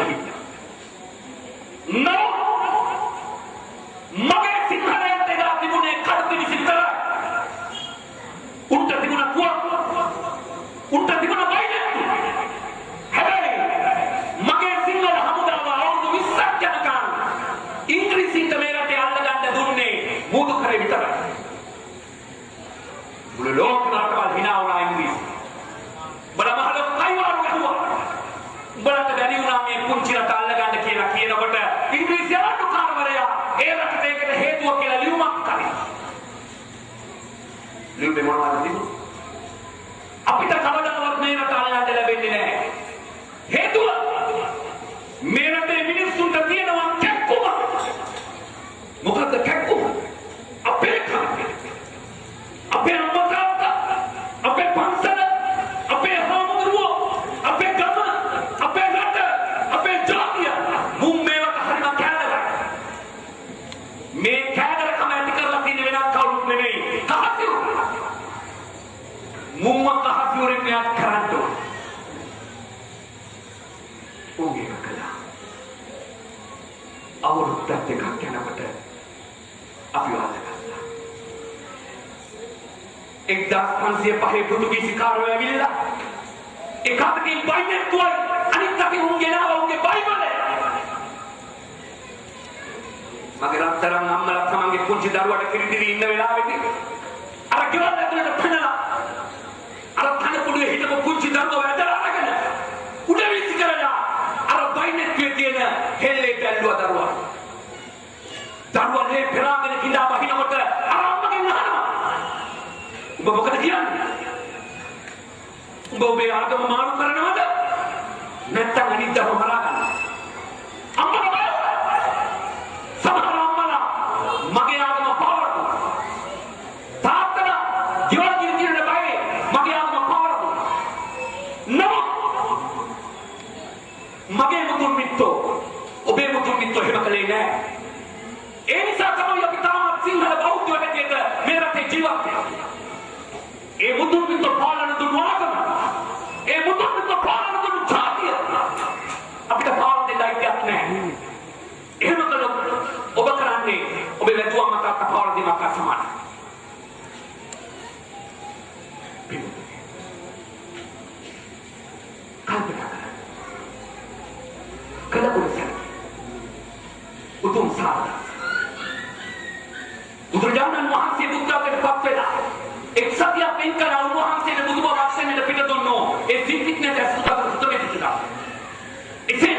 හිටියා. නෝ මගේ සිංහලයන්ට එදා තිබුණේ කඩුතිනි සිතර. උන්ට තිබුණ පුවක්. උන්ට තිබුණ බයිනැත්තු. හැබැයි මගේ සිංහල හමුදාව අවුරුදු 20ක් යනකම් ඉංග්‍රීසින්ට මේ රටේ අල්ලගන්න දුන්නේ මුදු කරේ විතරයි. මුළු ලෝකෙම රටවල් hina වුණා ඉංග්‍රීසි. බලමහල කයිවාරු ගැහුවා. බලට බැරි වුණා මේ පුංචි රට අල්ලගන්න කියලා කියනකොට ඉංග්‍රීසි ආණ්ඩුකාරවරයා ඒ රටට ඒකට හේතුව කියලා ලියුමක් කරේ. ලියුමේ මොනවද තිබුණේ? අපිට කවදාවත් මේ රට අල්ලන්න ලැබෙන්නේ නැහැ. හේතුව මේ රටේ මිනිස්සුන්ට තියෙනවා කැක්කුම. මොකද්ද කැක්කුම? අපේ කාර්යය. අපේ අම්මා තාත්තා, අපේ පන්සල, අපේ හාමුදුරුවෝ, අපේ ගම, අපේ රට, අපේ ජාතිය මුම් මේවට හරිම කෑදරයි. මේ කෑදරකම ඇති කරලා තියෙන වෙනත් කවුරුත් නෙමෙයි. කහසිරු. මුම්ම කහසිරුෙන් මෙයක් කරන්න ඕන. ඕගේ කළා. අවුරුද්දක් දෙකක් යනකොට අපි වාදගත්තා. 1505 පෘතුගීසි කාරයෝ ඇවිල්ලා එකතකින් බයිනැත්තුවයි අනිත් අතින් උන් ගෙනාවා උන්ගේ බයිබලය. මගේ රත්තරන් අම්මලා තමන්ගේ පුංචි දරුවට කිරිදිරි ඉන්න වෙලාවෙදී අර ගෙවල් ඇතුළට පැනලා අර තන කුඩුවේ හිටපු පුංචි දරුවව වැදලා අරගෙන උඩ විසි කරලා අර බයිනැත්තුවේ තියෙන හෙල්ලේට ඇල්ලුවා දරුවා. දරුවා මේ පෙරාගෙන කිඳා බහිනකොට අර අම්මගෙන් අහනවා ඔබ මොකද කියන්නේ? ඔබ ඔබේ ආගම මාරු කරනවද? නැත්නම් අනිත්‍යව මරා ගන්නවද? අම්මලා සමහර අම්මලා මගේ ආගම පාවරතු. තාත්තලා ජීවන ජීවිතේ බයි මගේ ආගම පාවරතු. නම මගේ මුතුන් මිත්තෝ ඔබේ මුතුන් මිත්තෝ එහෙම කළේ නැහැ. ඒ නිසා තමයි අපි තාම සිංහල බෞද්ධ වෙන්නේක මේ රටේ ජීවත් වෙන්නේ. ඒ මුතුන් මිත්තෝ පාලන දුන්නු ආගම. ඒ මුතුන් මිත්තෝ පාලන දුන්නු ජාතිය. අපිට පාලන දෙන්න අයිතියක් නැහැ. එහෙම කළොත් ඔබ කරන්නේ ඔබේ වැදුවම් මතක් පාලන දෙන්නක් සමානයි. කල්පනා කරන්න. කලබලයි. උතුම් සාධන. බුදුරජාණන් වහන්සේ බුද්ධත්වයට පත් වෙලා එක්සතියක් වෙන් කළ උන්වහන්සේට බුදුබව වස්සෙන්නට පිට දුන්නෝ ඒ සිත්තික්නට ඇසුතට සුතමෙතිලා එසේ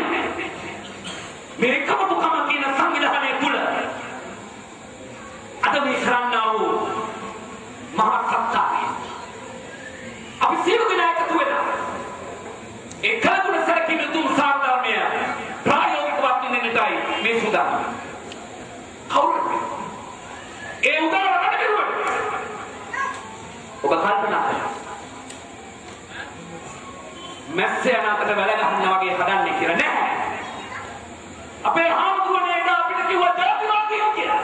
මේ කමතුකම කියන සංවිධානයේ තුල අද මේ කරන්නා වූ මහා සත්‍යය අපි සියලු දෙනා එකතු වෙලා ඒ කලගුණ සැලකීම තුන් සාධර්මය ප්‍රායෝගිකව වත්ින්නටයි මේ සූදානම. කවුරුද ඒ උදාහරණ ඔබ කල්පනා කරලා මැස්සේ අනාකට වැල ගන්නවා වගේ හදන්නේ කියලා නෑ. අපේ හාමුදුරනේ එදා අපිට කිව්වා ජාතිවාදීෝ කියලා.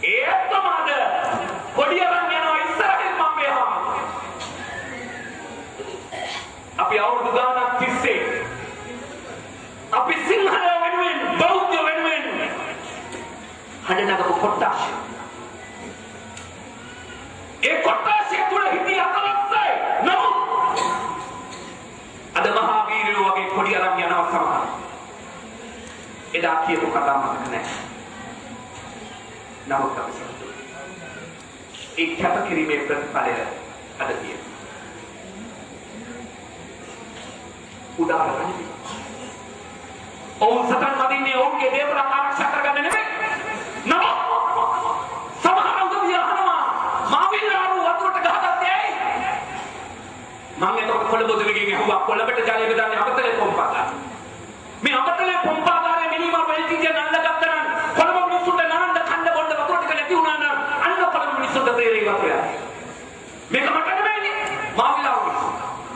ඒත් තමද පොඩි අරන් යනවා ඉස්සරහින් මම මේ හාමුදුරනේ. අපි අවුරුදු ගානක් තිස්සේ අපි සිංහල වෙනුවෙන් බෞද්ධ වෙනුවෙන් හදනකපු කොටස් ඒ කොටාසිය තුල හිටිය අතවස්සයි. නමුත් අද මහා වීරයෝ වගේ පොඩි අරන් යනවා සමහර. එදා කියපු කතා මතක නැහැ. නමුත් අපි ඒ කැපකිරීමේ ප්‍රතිඵලය අද තියෙනවා. උදාහරණයක්. ඔවුන් සතන් වදින්නේ ඔවුන්ගේ දේවල් ආරක්ෂා කරගන්න නෙමෙයි. නමුත් සමහර උදවිය අහනවා මාවිල්ලාරු වතුරට ගහගත්තේ ඇයි? මම එතකොට කොළඹ ඇහුවා කොළඹට ජලය බෙදන්නේ අමතලේ පොම්පාගාරය. මේ අමතලේ පොම්පාගාරයේ මිනිමර වෙල්ටිජේ නල්ලගත්තා නම් කොළඹ මිනිස්සුන්ට නනන්න කන්න බොන්න වතුර ටික නැති වුණා නම් අන්න කොළඹ මිනිස්සුන්ට තේරෙයි වතුර. මේක මට නෙමෙයිනේ මාවිල්ලාරු මිනිස්සු.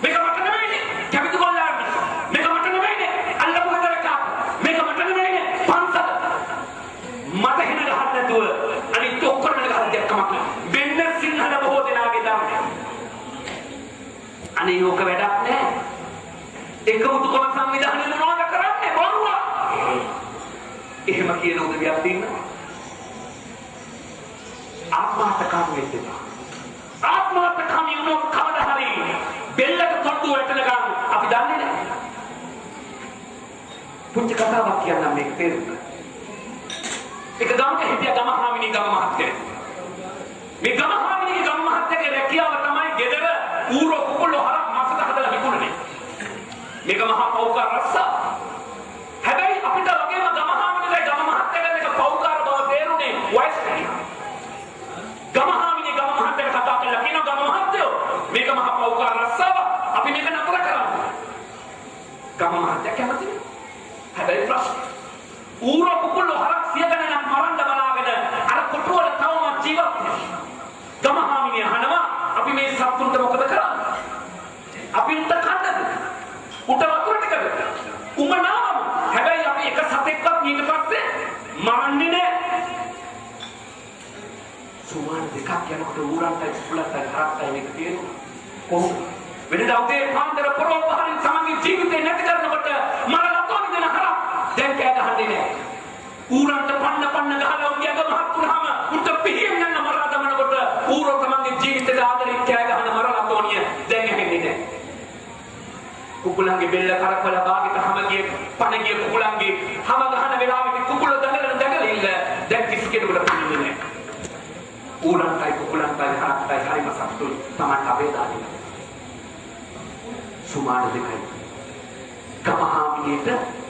මේක මට නෙමෙයිනේ කැවිදි කොල්ලාරු මිනිස්සු. මේක මට නෙමෙයිනේ අල්ලපු ගෙදර කාප. මේක මට නෙමෙයිනේ පන්සල. මට හින ගහන්න නැතුව අනිත් ඔක්කොම ගහන්න දෙයක්මක් නෑ. වෙන්න සිංහල බොහෝ දෙනාගේ ධර්මය. අනේ ඕක වැඩක් නෑ. එකමුතුකම සංවිධානය මොනවද කරන්නේ? බොරුව. එහෙම කියන උදවියක් තියෙනවා. ආත්මාර්ථකාමී වෙන්න. ආත්මාර්ථකාමී වුණොත් කවදා හරි බෙල්ලට තොට්ටුව වැටෙනකම් අපි දන්නේ නැහැ. පුංචි කතාවක් කියන්නම් මේක තේරුණා. එක ගමක හිටිය ගමහාමිනී ගම මහත්තයා. මේ ගමහාමිනීගේ ගම මහත්තයාගේ රැකියාව තමයි ගෙදර ඌරෝ කුකුල්ලෝ හරක් මාසෙට හදලා විකුණන්නේ. මේක මහා පෞකාර රස්සා. හැබැයි අපිට වගේම ගමහාමිනීගේ ගම මහත්තයාගේ මේක පෞකාර බව තේරුනේ වයසකදී. ගමහාමිනී ගම මහත්තයාට කතා කරලා කියනවා ගම මහත්තයෝ මේක මහා පෞකාර රස්සාව අපි මේක නතර කරමු. ගම මහත්තයා කැමති නෑ. හැබැයි ප්‍රශ්න ඌරෝ කුකුල්ලෝ හරක් සිය ගණනක් මරන්න බලාගෙන අර කොටුවල තවම ජීවත් වෙනවා. ගමහාමිනිය අහනවා අපි මේ සත්තුන්ට මොකද කරන්නේ? අපි උට කන්නද? උට වතුර ටිකද? උමනාවම. හැබැයි අපි එක සතෙක්වත් ඊට පස්සේ මරන්නේ නෑ. සුමාන දෙකක් යනකොට ඌරන්ටයි කුකුලන්ටයි හරක්ටයි මේක තියෙනවා. කොහොමද? වෙනදා උදේ පාන්දර පරෝපහාරින් සමගි ජීවිතේ නැති කරනකොට මරලා තෝරන දෙන හරක් දැන් කෑ ගහන්නේ නෑ. ඌරන්ට පන්න ගහලා උගේ අග මහත් වුණාම උට පිහින් යන මරලා දමනකොට ඌරෝ තමන්ගේ ජීවිතේ ආදරෙන් කෑ ගහන මරලා තෝනිය දැන් ඇහෙන්නේ නෑ. කුකුලන්ගේ බෙල්ල කරකවලා බාගෙට හැම ගිය පණ ගිය කුකුලන්ගේ හැම ගහන වෙලාවෙදී කුකුල දඟලන ඉල්ල දැන් කිසි කෙනෙකුට පිළින්නේ නෑ. ඌරන්ටයි කුකුලන්ටයි හරක්ටයි හරිම සතුටුයි තමන්ට අවේදානිය. සුමාන දෙකයි. ගමහාමිනියට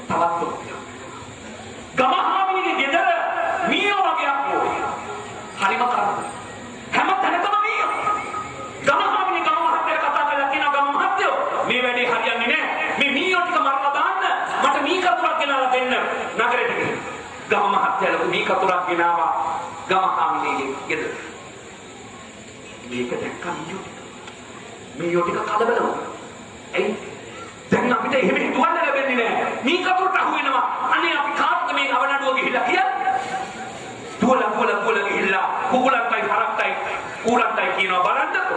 තවත් ඔක්තියක්. ගමහාමිනිගේ ගෙදර මීයෝ වගේ අපෝ. හරිම කරදර. හැම තැනකම මීයෝ. ගමහාමිනී ගම මහත්තයාට කතා කරලා කියනවා ගම මහත්තයෝ මේ වැඩේ හරියන්නේ නැහැ. මේ මීයෝ ටික මරලා දාන්න මට මී කතුරක් ගෙනල්ලා දෙන්න නගරෙට ගිහින්. ගම මහත්තයා මී කතුරක් ගෙනාවා ගමහාමිනීගේ ගෙදර. මේක දැක්ක මීයෝ ටික කලබල වුණා. එයි දැන් අපිට එහෙම හිතුවන්න ලැබෙන්නේ නැහැ. මේ කතුරට අහු වෙනවා. අනේ අපි කාටද මේ අවනඩුව ගිහිල්ලා කියන්නේ? දුවල ගිහිල්ලා කුකුලන්ටයි හරක්ටයි ඌරන්ටයි කියනවා බලන්නකො.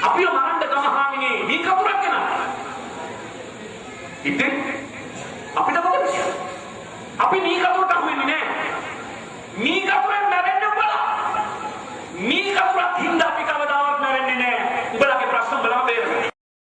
අපිව මරන්න ගමහාමිනේ මේ කතුරක් ගෙනා. ඉතින් අපිට මොකද කියන්නේ? අපි මේ